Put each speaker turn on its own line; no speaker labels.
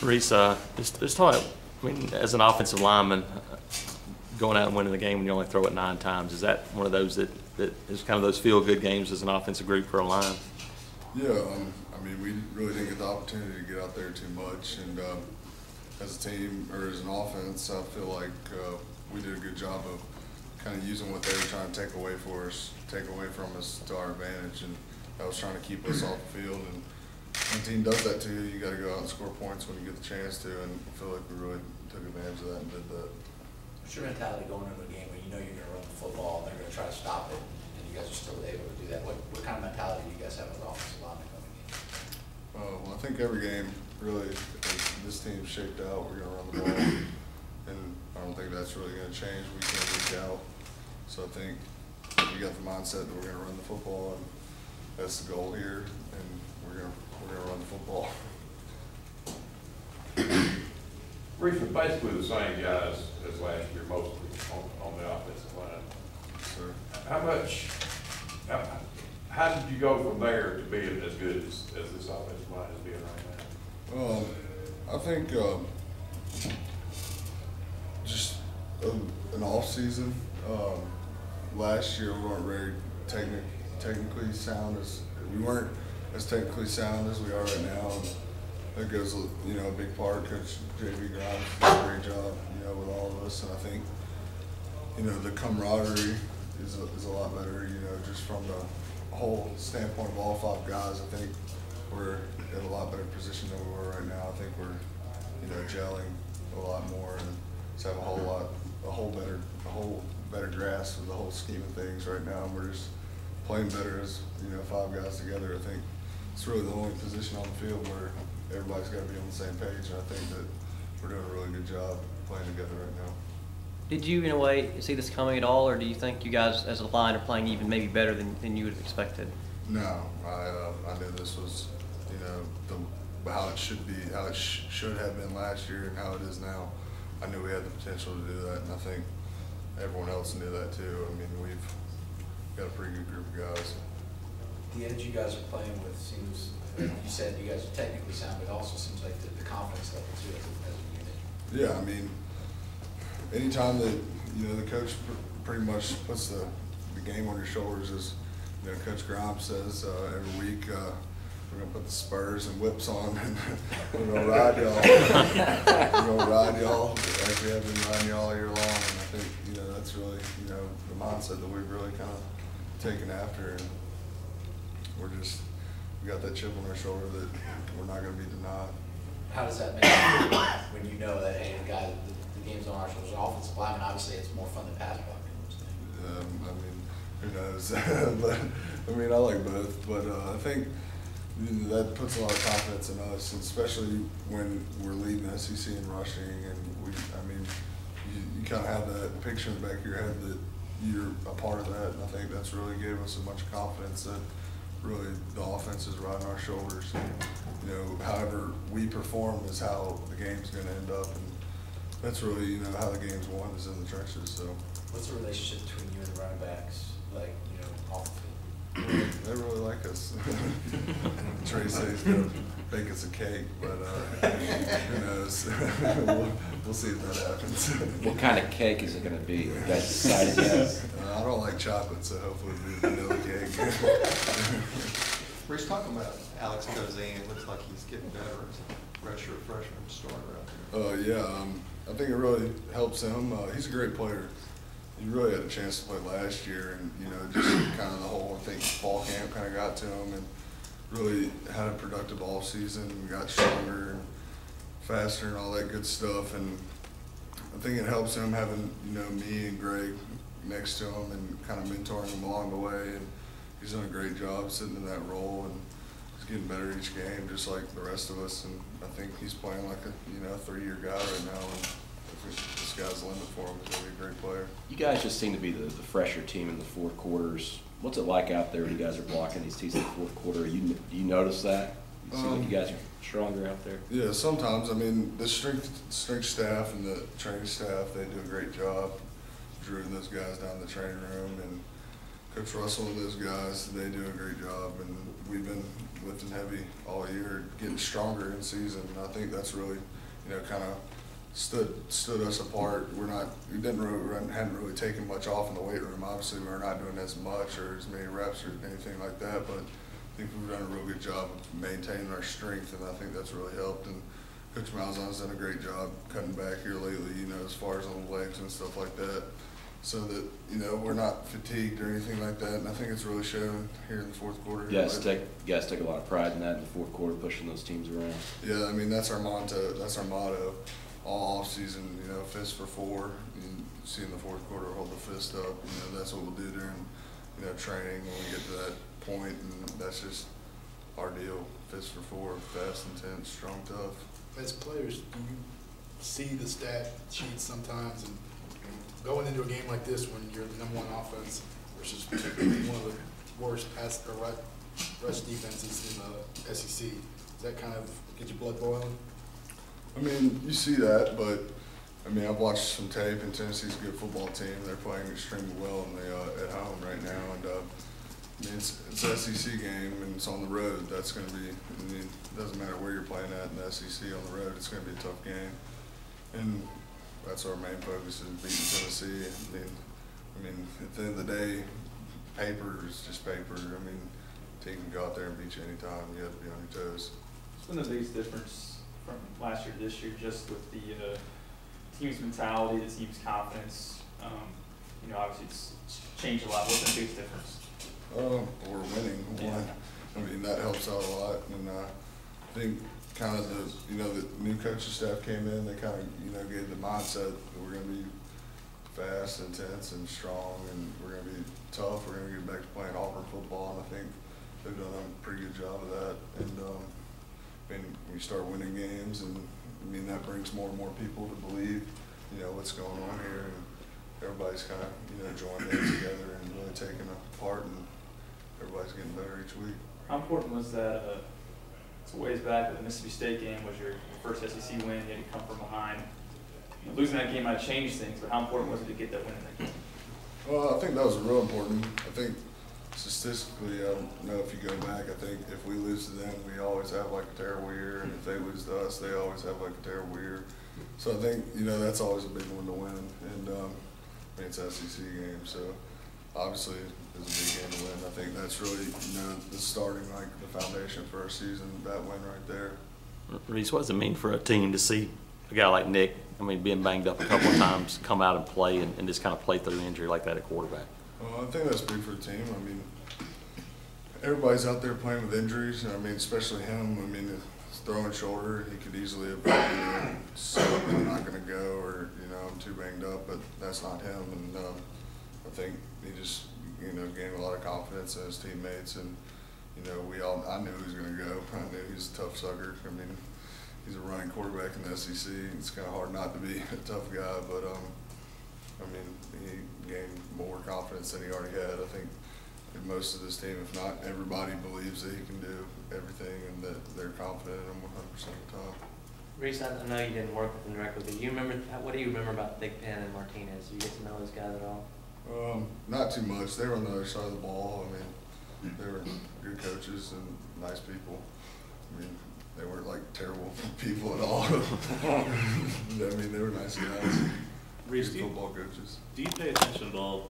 Reese, just talk. I mean, as an offensive lineman, going out and winning the game when you only throw it 9 times, is that one of those that is kind of those feel-good games as an offensive group for a line?
Yeah, I mean, we really didn't get the opportunity to get out there too much, and as a team or as an offense, I feel like we did a good job of kind of using what they were trying to take away from us to our advantage, and that was trying to keep us off the field. And when a team does that to you, you got to go out and score points when you get the chance to, and I feel like we really took advantage of that and did that.
What's your mentality going into a game when you know you're going to run the football and they're going to try to stop it, and you guys are still able to do that? What kind of mentality do you guys have as offensive linemen coming in?
Well, I think every game, really, as this team's shaped out, we're going to run the ball, and I don't think that's really going to change week in, week out. So I think we got the mindset that we're going to run the football, and that's the goal here, and we're going to run the football.
Reese, was basically the same guys as last year, mostly on the offensive line.
Sure.
How did you go from there to being as good as this offensive line is being right now?
I think just an off season. Last year we weren't very technically sound as technically sound as we are right now. And that goes, a big part. Coach J.B. Grimes did a great job, with all of us. And I think, the camaraderie is a lot better, just from the whole standpoint of all 5 guys. I think we're in a lot better position than we were right now. I think we're, gelling a lot more and just have a whole better grasp of the whole scheme of things right now. And we're just playing better as, 5 guys together. I think it's really the only position on the field where everybody's got to be on the same page. And I think that we're doing a really good job playing together right now.
Did you, in a way, see this coming at all, or do you think you guys, as a line, are playing even maybe better than you would have expected?
No, I knew this was, how it should be, how it should have been last year, and how it is now. I knew we had the potential to do that, and I think everyone else knew that too. I mean, we've got a pretty good group of guys.
The edge you guys are playing with seems, you said you guys are technically sound, but it also seems like the confidence level too as a unit.
Yeah, I mean, anytime that, the coach pretty much puts the game on your shoulders, as, Coach Grimes says every week, we're going to put the spurs and whips on, and we're going to ride y'all. We're going to ride y'all like we have been riding y'all all year long. And I think, that's really, the mindset that we've really kind of taken after. And we got that chip on our shoulder that we're not going to be denied.
How does that make you feel when you know that, hey, the game's on our shoulders? An offensive lineman, obviously, it's more fun than pass blocking.
I mean, who knows? But I mean, I like both. But I think that puts a lot of confidence in us, and especially when we're leading the SEC in rushing, and you kind of have that picture in the back of your head that you're a part of that, and I think that's really gave us a bunch of confidence that really the offense is riding our shoulders. And, however we perform is how the game's going to end up, and that's really, how the game's won is in the trenches. So,
what's the relationship between you and the running backs, like, off the field?
They really like us. Trey says he's going to bake us a cake, but who knows? we'll see if that happens.
What kind of cake is it going to be? You guys decided yet?
I don't like chocolate, so hopefully it'll be vanilla cake.
Reese, talking about Alex Cozine, it looks like he's getting better as a redshirt freshman starter out there.
Yeah, I think it really helps him. He's a great player. He really had a chance to play last year, and just kind of the whole, I think, fall camp kind of got to him, and really had a productive off season. We got stronger and faster and all that good stuff, and I think it helps him having me and Greg next to him and kind of mentoring him along the way. And he's done a great job sitting in that role, and he's getting better each game, just like the rest of us. And I think he's playing like a 3-year guy right now. And the sky's the limit for him. He's going to be a great player.
You guys just seem to be the fresher team in the 4 quarters. What's it like out there when you guys are blocking these teams in the 4th quarter? Do you notice that? You seem like you guys are stronger out there?
Yeah, sometimes. I mean, the strength staff and the training staff, they do a great job. Drew and those guys down in the training room, and Coach Russell and those guys, they do a great job. And we've been lifting heavy all year, getting stronger in season. And I think that's really, kind of stood us apart. We hadn't really taken much off in the weight room. Obviously, we're not doing as much or as many reps or anything like that, but I think we've done a real good job of maintaining our strength, and I think that's really helped. And Coach Malzahn's done a great job cutting back here lately, as far as on the legs and stuff like that, so that, we're not fatigued or anything like that. And I think it's really shown here in the fourth quarter.
You guys take a lot of pride in that in the fourth quarter, pushing those teams around.
Yeah, I mean, that's our motto. That's our motto all off season, fist for four. You see in the fourth quarter, hold the fist up. That's what we'll do during, training when we get to that point, and that's just our deal. Fist for four, fast, intense, strong, tough.
As players, do you see the stat sheets sometimes and going into a game like this when you're the #1 offense versus one of the worst pass or rush defenses in the SEC, does that kind of get your blood boiling?
I mean, you see that, but I mean, I've watched some tape, and Tennessee's a good football team. They're playing extremely well at home right now, and I mean, it's an SEC game, and it's on the road. That's going to be, it doesn't matter where you're playing at in the SEC on the road, it's going to be a tough game. And that's our main focus, is beating Tennessee. I mean, at the end of the day, paper is just paper. I mean, a team can go out there and beat you anytime. You have to be on your toes.
What's been the biggest difference from last year to this year, just with the team's mentality, the team's confidence? Obviously it's changed a lot. What's the biggest difference?
We're winning.
Yeah.
I mean, that helps out a lot, and I think kind of the new coaching staff came in. They kind of gave the mindset that we're going to be fast, intense, and strong, and we're going to be tough. We're going to get back to playing Auburn football, and I think they've done a pretty good job of that. And I mean, we start winning games, and I mean that brings more and more people to believe, what's going on here, and everybody's kind of joining in together and really taking a part, and everybody's getting better each week.
How important was that? It's a ways back, the Mississippi State game was your first SEC win. You had to come from behind. Losing that game might change things, but how important was it to get that win in that game?
Well, I think that was real important. I think statistically, I don't know if you go back, I think if we lose to them, we always have like a terrible year, and if they lose to us, they always have like a terrible year. So I think, that's always a big one to win, and I mean, it's an SEC game, so obviously it's a big game to win. I think that's really, the starting, like the foundation for our season, that win right there.
Reese, what does it mean for a team to see a guy like Nick, being banged up a couple of times, come out and play and just kind of play through injury like that at quarterback?
Well, I think that's big for the team. I mean, everybody's out there playing with injuries, and I mean, especially him. I mean, his throwing shoulder, he could easily have been, so I'm not going to go, or I'm too banged up, but that's not him. And I think he just gained a lot of confidence in his teammates, and I knew he was going to go. I knew he was a tough sucker. I mean, he's a running quarterback in the SEC. It's kind of hard not to be a tough guy, but I mean, he gained more confidence than he already had. I think most of this team, if not everybody, believes that he can do everything and that they're confident in him 100% of the time.
Reese, I know you didn't work with them directly, but what do you remember about Big Pen and Martinez? Do you get to know those guys at all?
Not too much. They were on the other side of the ball. I mean, they were good coaches and nice people. I mean, they weren't like terrible people at all. I mean, they were nice guys.
Reese,
good football coaches.
Do you pay attention at all